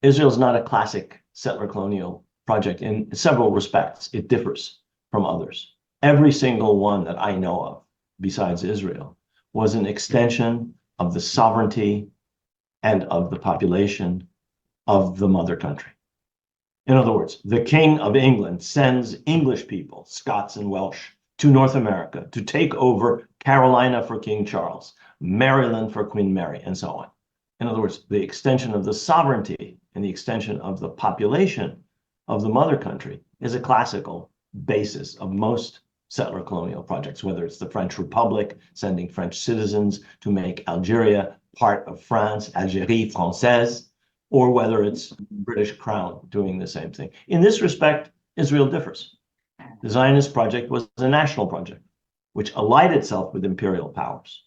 Israel is not a classic settler colonial project in several respects. It differs from others. Every single one that I know of, besides Israel, was an extension of the sovereignty and of the population of the mother country. In other words, the King of England sends English people, Scots and Welsh, to North America to take over Carolina for King Charles, Maryland for Queen Mary, and so on. In other words, the extension of the sovereignty and the extension of the population of the mother country is a classical basis of most settler colonial projects, whether it's the French Republic sending French citizens to make Algeria part of France, Algérie française, or whether it's British Crown doing the same thing. In this respect, Israel differs. The Zionist project was a national project, which allied itself with imperial powers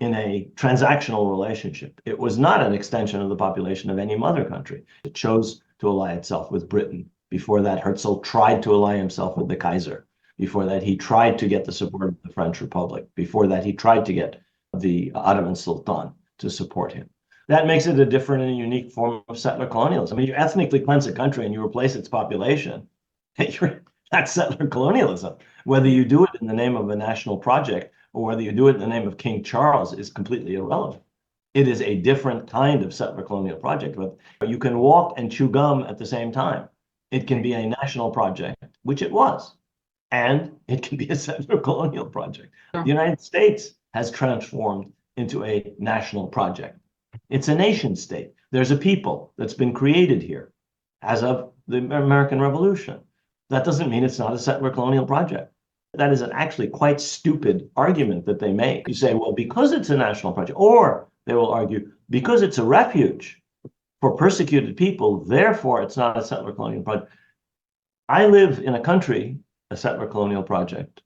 in a transactional relationship. It was not an extension of the population of any mother country. It chose to ally itself with Britain. Before that, Herzl tried to ally himself with the Kaiser. Before that, he tried to get the support of the French Republic. Before that, he tried to get the Ottoman Sultan to support him. That makes it a different and unique form of settler colonialism. I mean, you ethnically cleanse a country and you replace its population. That's settler colonialism. Whether you do it in the name of a national project or whether you do it in the name of King Charles is completely irrelevant. It is a different kind of settler colonial project, but you can walk and chew gum at the same time. It can be a national project, which it was, and it can be a settler colonial project. The United States has transformed into a national project. It's a nation state. There's a people that's been created here as of the American Revolution. That doesn't mean it's not a settler colonial project. That is an actually quite stupid argument that they make. You say, well, because it's a national project, or they will argue, because it's a refuge for persecuted people, therefore it's not a settler colonial project. I live in a country, a settler colonial project,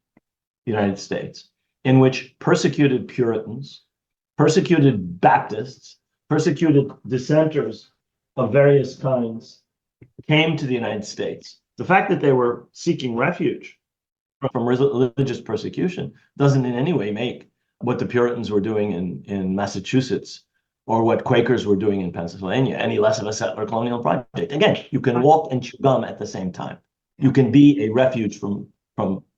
the United States, in which persecuted Puritans, persecuted Baptists, persecuted dissenters of various kinds came to the United States. The fact that they were seeking refuge from religious persecution doesn't in any way make what the Puritans were doing in Massachusetts or what Quakers were doing in Pennsylvania any less of a settler colonial project. Again, you can walk and chew gum at the same time. You can be a refuge from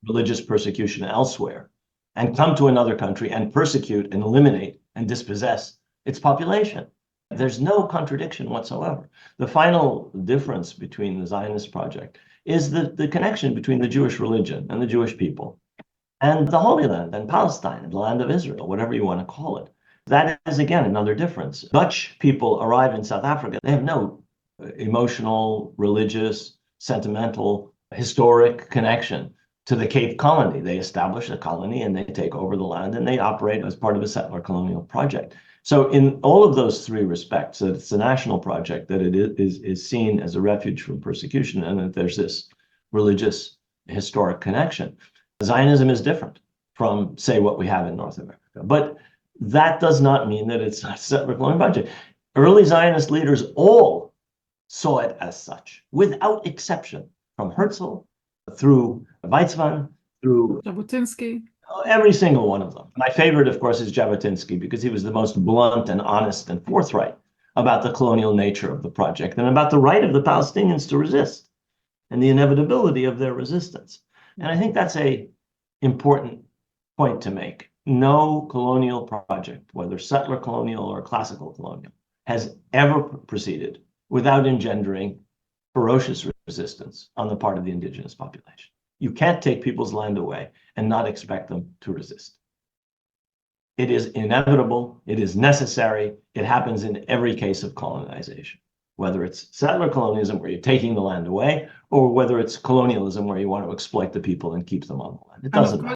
religious persecution elsewhere and come to another country and persecute and eliminate and dispossess its population. There's no contradiction whatsoever. The final difference between the Zionist project is the connection between the Jewish religion and the Jewish people and the Holy Land and Palestine and the land of Israel, whatever you want to call it. That is, again, another difference. Dutch people arrive in South Africa. They have no emotional, religious, sentimental, historic connection to the Cape Colony. They establish a colony and they take over the land and they operate as part of a settler colonial project. So in all of those three respects, that it's a national project, that it is seen as a refuge from persecution, and that there's this religious historic connection. Zionism is different from, say, what we have in North America. But that does not mean that it's not a settler colonial project. Early Zionist leaders all saw it as such, without exception, from Herzl through Weizmann, through Jabotinsky. Every single one of them. My favorite, of course, is Jabotinsky, because he was the most blunt and honest and forthright about the colonial nature of the project and about the right of the Palestinians to resist and the inevitability of their resistance. And I think that's an important point to make. No colonial project, whether settler colonial or classical colonial, has ever proceeded without engendering ferocious resistance on the part of the indigenous population. You can't take people's land away and not expect them to resist. It is inevitable, it is necessary, it happens in every case of colonization, whether it's settler colonialism where you're taking the land away, or whether it's colonialism where you want to exploit the people and keep them on the land. It doesn't matter.